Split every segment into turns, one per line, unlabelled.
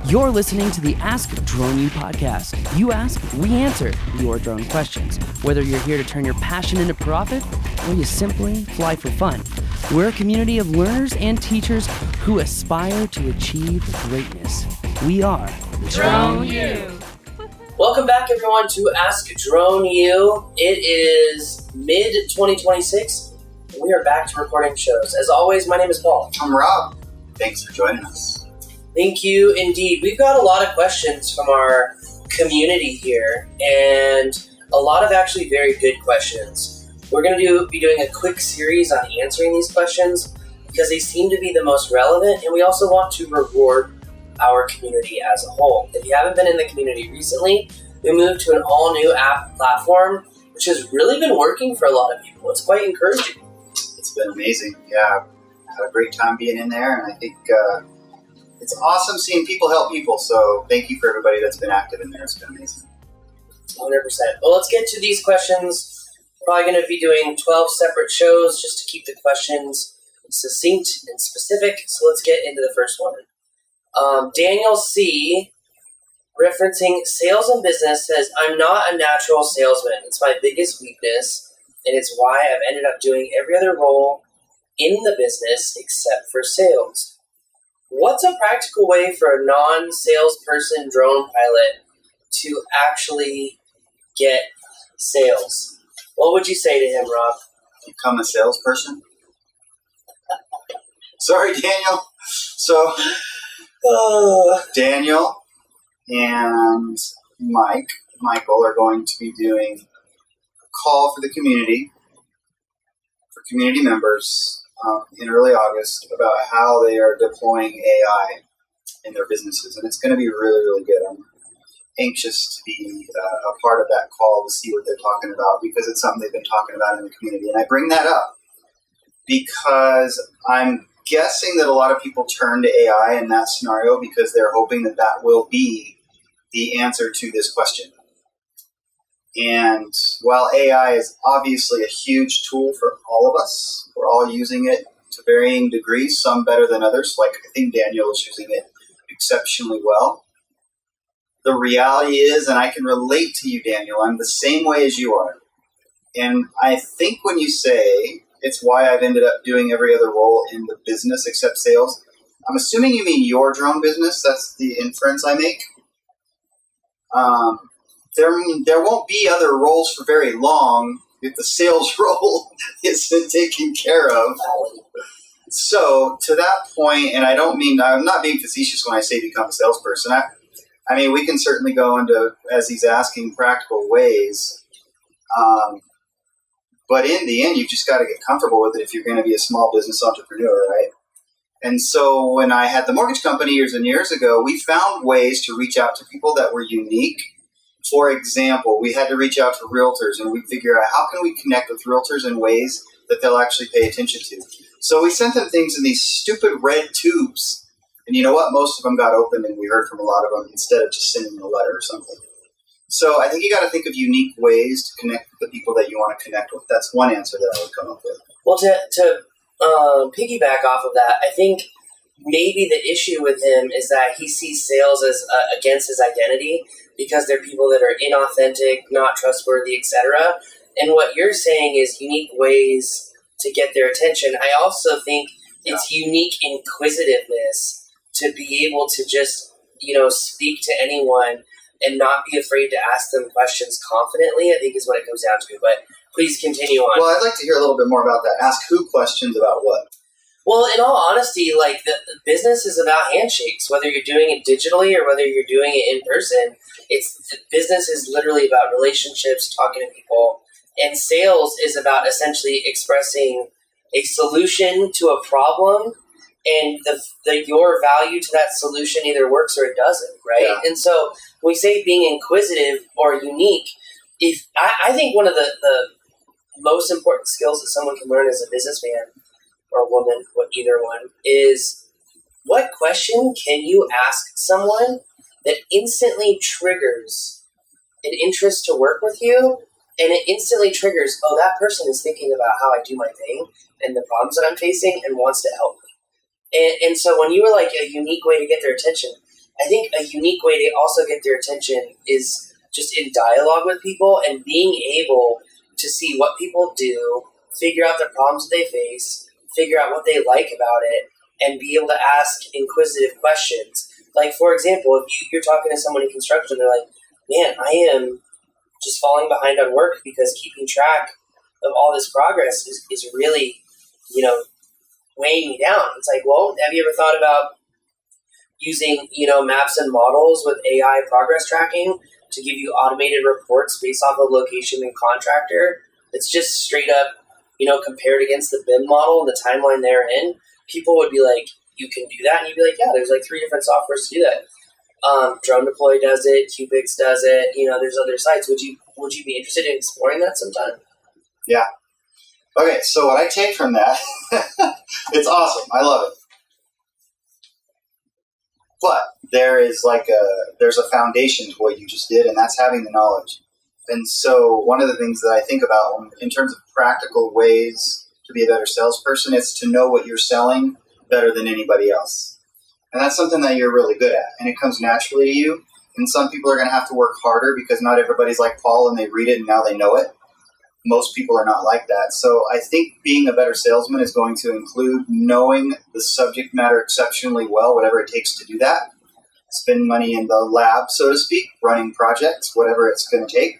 You're listening to the Ask Drone U podcast. You ask, we answer your drone questions. Whether you're here to turn your passion into profit or you simply fly for fun, we're a community of learners and teachers who aspire to achieve greatness. We are
Drone U.
Welcome back, everyone, to Ask Drone U. It is mid-2026, and we are back to recording shows. As always, my name is Paul.
I'm Rob. Thanks for joining us.
Thank you, indeed. We've got a lot of questions from our community here, and a lot of actually very good questions. We're going to be doing a quick series on answering these questions because they seem to be the most relevant, and we also want to reward our community as a whole. If you haven't been in the community recently, we moved to an all-new app platform, which has really been working for a lot of people. It's quite encouraging.
It's been amazing. Yeah, had a great time being in there, and I think it's awesome seeing people help people. So thank you for everybody that's been active in there. It's been amazing.
100%. Well, let's get to these questions. We're probably going to be doing 12 separate shows just to keep the questions succinct and specific. So let's get into the first one. Daniel C., referencing sales and business, says, I'm not a natural salesman. It's my biggest weakness, and it's why I've ended up doing every other role in the business except for sales. What's a practical way for a non-salesperson drone pilot to actually get sales? What would you say to him, Rob?
Become a salesperson? Sorry, Daniel. So, Daniel and Michael are going to be doing a call for the community, for community members, in early August about how they are deploying AI in their businesses. And it's going to be really, really good. I'm anxious to be a part of that call to see what they're talking about because it's something they've been talking about in the community. And I bring that up because I'm guessing that a lot of people turn to AI in that scenario because they're hoping that that will be the answer to this question. And while AI is obviously a huge tool for all of us, we're all using it to varying degrees, some better than others. Like I think Daniel is using it exceptionally well. The reality is, and I can relate to you, Daniel, I'm the same way as you are. And I think when you say it's why I've ended up doing every other role in the business except sales, I'm assuming you mean your drone business. That's the inference I make. There won't be other roles for very long if the sales role isn't taken care of. So to that point, and I'm not being facetious when I say become a salesperson. I mean, we can certainly go into, as he's asking, practical ways. But in the end, you've just got to get comfortable with it if you're going to be a small business entrepreneur, right? And so when I had the mortgage company years and years ago, we found ways to reach out to people that were unique. For example, we had to reach out to realtors and we figure out how can we connect with realtors in ways that they'll actually pay attention to. So we sent them things in these stupid red tubes. And you know what? Most of them got opened and we heard from a lot of them instead of just sending a letter or something. So I think you got to think of unique ways to connect with the people that you want to connect with. That's one answer that I would come up with.
Well, to piggyback off of that, I think maybe the issue with him is that he sees sales as against his identity because they're people that are inauthentic, not trustworthy, etc. And what you're saying is unique ways to get their attention. I also think it's unique inquisitiveness to be able to just, speak to anyone and not be afraid to ask them questions confidently, I think is what it comes down to. But please continue on.
Well, I'd like to hear a little bit more about that. Ask who questions about what?
Well, in all honesty, like the business is about handshakes, whether you're doing it digitally or whether you're doing it in person. Business is literally about relationships, talking to people, and sales is about essentially expressing a solution to a problem, and your value to that solution either works or it doesn't, right? Yeah. And so when we say being inquisitive or unique, I think one of the most important skills that someone can learn as a businessman or woman, either one, is what question can you ask someone that instantly triggers an interest to work with you, and it instantly triggers, oh, that person is thinking about how I do my thing and the problems that I'm facing and wants to help me. And so when you were like a unique way to get their attention, I think a unique way to also get their attention is just in dialogue with people and being able to see what people do, figure out the problems they face, figure out what they like about it, and be able to ask inquisitive questions. Like, for example, if you're talking to someone in construction, they're like, man, I am just falling behind on work because keeping track of all this progress is really, weighing me down. It's like, well, have you ever thought about using, maps and models with AI progress tracking to give you automated reports based off of location and contractor? It's just straight up, compared against the BIM model and the timeline they're in. People would be like, you can do that? And you'd be like, yeah, there's like 3 different softwares to do that. Drone Deploy does it, Cubix does it, there's other sites. Would you be interested in exploring that sometime?
Yeah. Okay, so what I take from that, it's awesome. I love it. But there's a foundation to what you just did, and that's having the knowledge. And so one of the things that I think about in terms of practical ways to be a better salesperson is to know what you're selling better than anybody else. And that's something that you're really good at, and it comes naturally to you. And some people are going to have to work harder because not everybody's like Paul and they read it and now they know it. Most people are not like that. So I think being a better salesman is going to include knowing the subject matter exceptionally well, whatever it takes to do that. Spend money in the lab, so to speak, running projects, whatever it's going to take.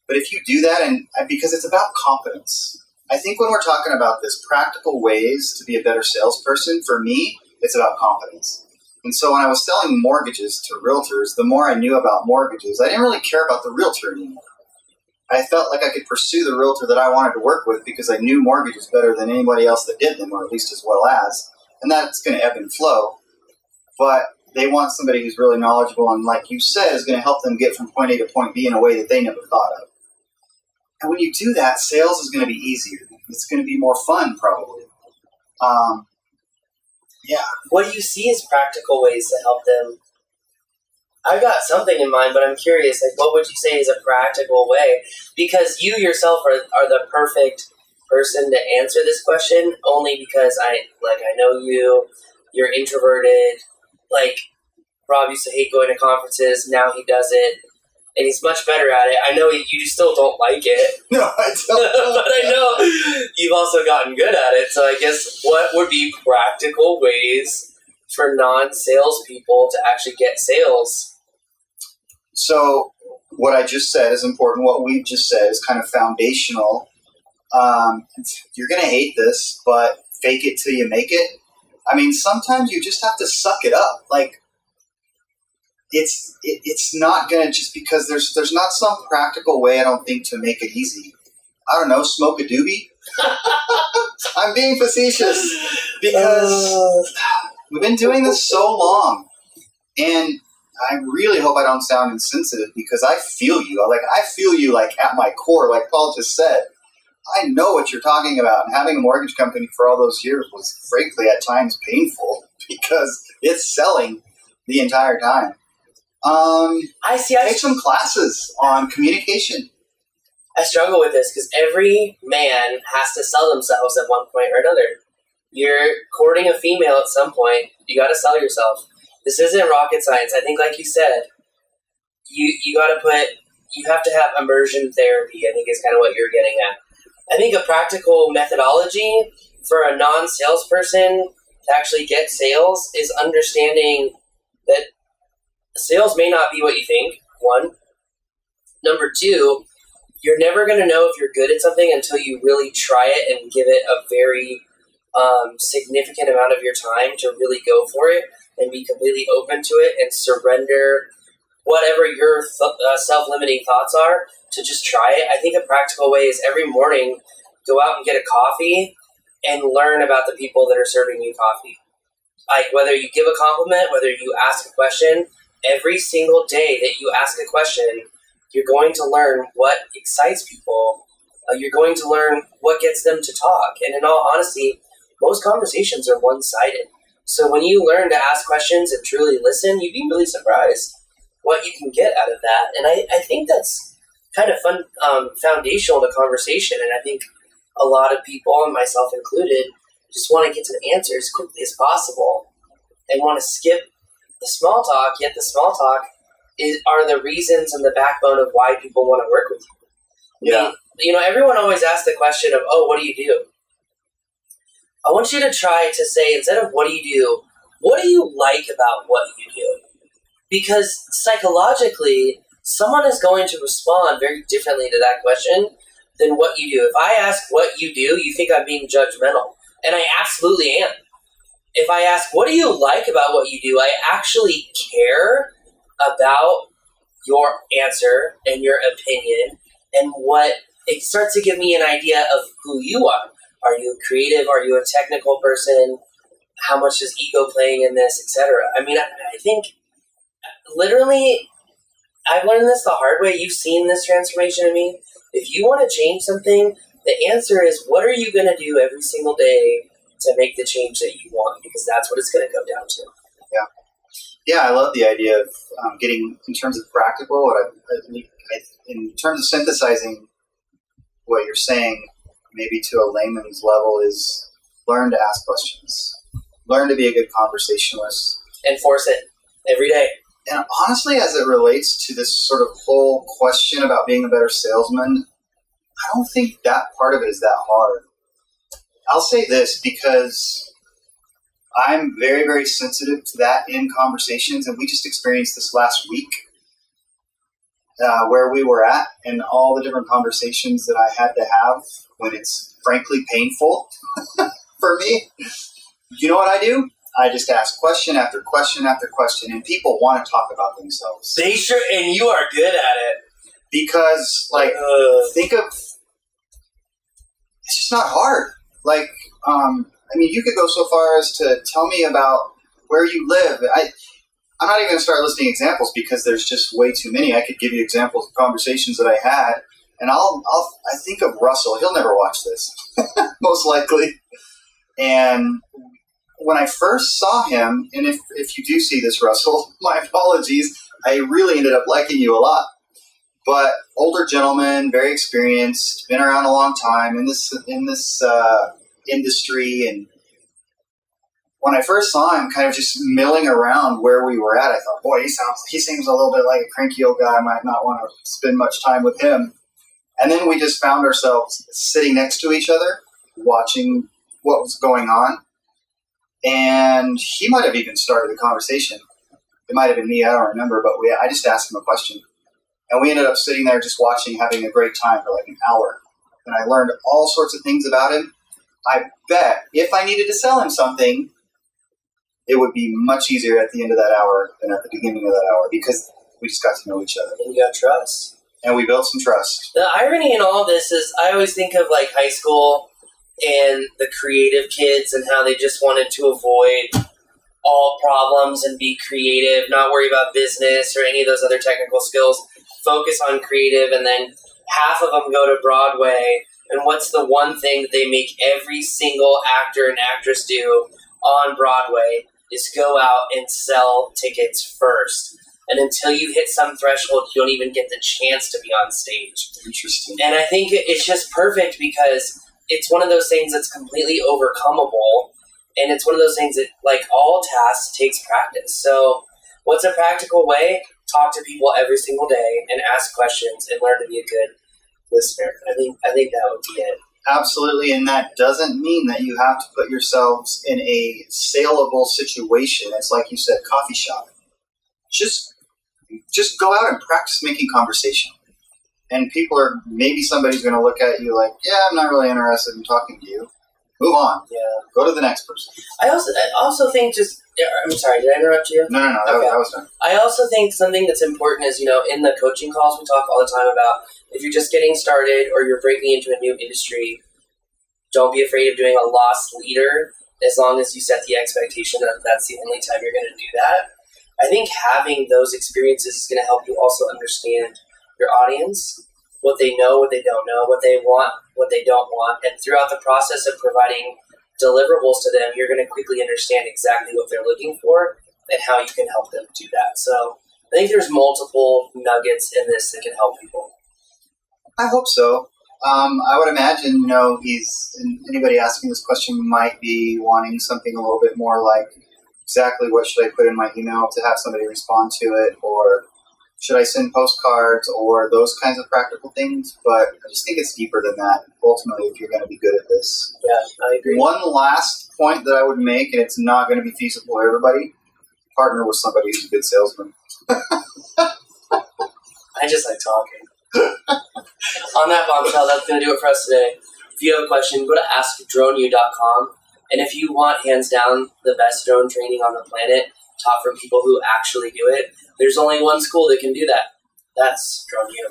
But if you do that, and because it's about competence, I think when we're talking about this practical ways to be a better salesperson, for me, it's about competence. And so when I was selling mortgages to realtors, the more I knew about mortgages, I didn't really care about the realtor anymore. I felt like I could pursue the realtor that I wanted to work with because I knew mortgages better than anybody else that did them, or at least as well as. And that's going to ebb and flow. But they want somebody who's really knowledgeable and, like you said, is going to help them get from point A to point B in a way that they never thought of. And when you do that, sales is going to be easier. It's going to be more fun, probably. Yeah.
What do you see as practical ways to help them? I've got something in mind, but I'm curious, like, what would you say is a practical way? Because you yourself are the perfect person to answer this question, only because I know you're introverted. Like, Rob used to hate going to conferences, now he does it, and he's much better at it. I know you still don't like it.
No, I don't.
But I know you've also gotten good at it, so I guess what would be practical ways for non-salespeople to actually get sales?
So what I just said is important. What we've just said is kind of foundational. You're going to hate this, but fake it till you make it. I mean, sometimes you just have to suck it up. Like, it's not going to, just because there's not some practical way, I don't think, to make it easy. I don't know, smoke a doobie? I'm being facetious because we've been doing this so long, and I really hope I don't sound insensitive because I feel you. I feel you like at my core, like Paul just said. I know what you're talking about. And having a mortgage company for all those years was frankly at times painful because it's selling the entire time. Take some classes on communication.
I struggle with this because every man has to sell themselves at one point or another. You're courting a female at some point. You got to sell yourself. This isn't rocket science. I think, like you said, you have to have immersion therapy, I think is kind of what you're getting at. I think a practical methodology for a non-salesperson to actually get sales is understanding that sales may not be what you think, one. Number two, you're never going to know if you're good at something until you really try it and give it a very significant amount of your time to really go for it and be completely open to it and surrender whatever your self-limiting thoughts are to just try it. I think a practical way is every morning go out and get a coffee and learn about the people that are serving you coffee. Like, whether you give a compliment, whether you ask a question, every single day that you ask a question, you're going to learn what excites people. You're going to learn what gets them to talk. And in all honesty, most conversations are one-sided. So when you learn to ask questions and truly listen, you'd be really surprised what you can get out of that. And I think that's kind of fun, foundational to conversation. And I think a lot of people, and myself included, just want to get to the answer as quickly as possible and want to skip the small talk, yet the small talk are the reasons and the backbone of why people want to work with you.
Yeah.
Everyone always asks the question of, oh, what do you do? I want you to try to say, instead of what do you do, what do you like about what you do? Because psychologically, someone is going to respond very differently to that question than what you do. If I ask what you do, you think I'm being judgmental. And I absolutely am. If I ask, what do you like about what you do? I actually care about your answer and your opinion, and what it starts to give me an idea of who you are. Are you creative? Are you a technical person? How much is ego playing in this, etc.? I mean, I think literally I've learned this the hard way. You've seen this transformation in me. If you want to change something, the answer is, what are you going to do every single day to make the change that you want? Because that's what it's going to come down to.
Yeah. Yeah, I love the idea of getting, in terms of practical, in terms of synthesizing what you're saying, maybe to a layman's level, is learn to ask questions. Learn to be a good conversationalist.
Enforce it every day.
And honestly, as it relates to this sort of whole question about being a better salesman, I don't think that part of it is that hard. I'll say this because I'm very, very sensitive to that in conversations, and we just experienced this last week where we were at and all the different conversations that I had to have when it's frankly painful for me. You know what I do? I just ask question after question after question, and people want to talk about themselves.
They sure, and you are good at it.
Because, think of, it's just not hard. You could go so far as to tell me about where you live. I'm not even going to start listing examples because there's just way too many. I could give you examples of conversations that I had, and I think of Russell. He'll never watch this, most likely. And when I first saw him, and if you do see this, Russell, my apologies, I really ended up liking you a lot. But older gentleman, very experienced, been around a long time in this industry. And when I first saw him kind of just milling around where we were at, I thought, boy, he seems a little bit like a cranky old guy. I might not want to spend much time with him. And then we just found ourselves sitting next to each other, watching what was going on. And he might have even started the conversation. It might have been me, I don't remember, but I just asked him a question. And we ended up sitting there just watching, having a great time for like an hour. And I learned all sorts of things about him. I bet if I needed to sell him something, it would be much easier at the end of that hour than at the beginning of that hour, because we just got to know each other.
And you got trust.
And we built some trust.
The irony in all this is I always think of like high school and the creative kids and how they just wanted to avoid all problems and be creative, not worry about business or any of those other technical skills, focus on creative, and then half of them go to Broadway, and what's the one thing that they make every single actor and actress do on Broadway is go out and sell tickets first. And until you hit some threshold, you don't even get the chance to be on stage.
Interesting.
And I think it's just perfect because it's one of those things that's completely overcomable. And it's one of those things that, like all tasks, takes practice. So what's a practical way? Talk to people every single day and ask questions and learn to be a good listener. I think that would be it.
Absolutely, and that doesn't mean that you have to put yourselves in a saleable situation. It's like you said, coffee shop. Just go out and practice making conversation. And maybe somebody's going to look at you like, yeah, I'm not really interested in talking to you. Move on.
Yeah.
Go to the next person.
I also think I'm sorry, did I interrupt you?
No,
Okay.
that was done.
I also think something that's important is, in the coaching calls we talk all the time about if you're just getting started or you're breaking into a new industry, don't be afraid of doing a lost leader as long as you set the expectation that that's the only time you're going to do that. I think having those experiences is going to help you also understand your audience, what they know, what they don't know, what they want, what they don't want. And throughout the process of providing deliverables to them, you're going to quickly understand exactly what they're looking for and how you can help them do that. So I think there's multiple nuggets in this that can help people.
I hope so. I would imagine, anybody asking this question might be wanting something a little bit more like exactly what should I put in my email to have somebody respond to it, or should I send postcards, or those kinds of practical things. But I just think it's deeper than that, ultimately, if you're going to be good at this.
Yeah, I agree.
One last point that I would make, and it's not going to be feasible for everybody, partner with somebody who's a good salesman.
I just like talking. On that bombshell, that's going to do it for us today. If you have a question, go to askdroneu.com. And if you want, hands down, the best drone training on the planet, taught from people who actually do it, there's only one school that can do that. That's Drone U.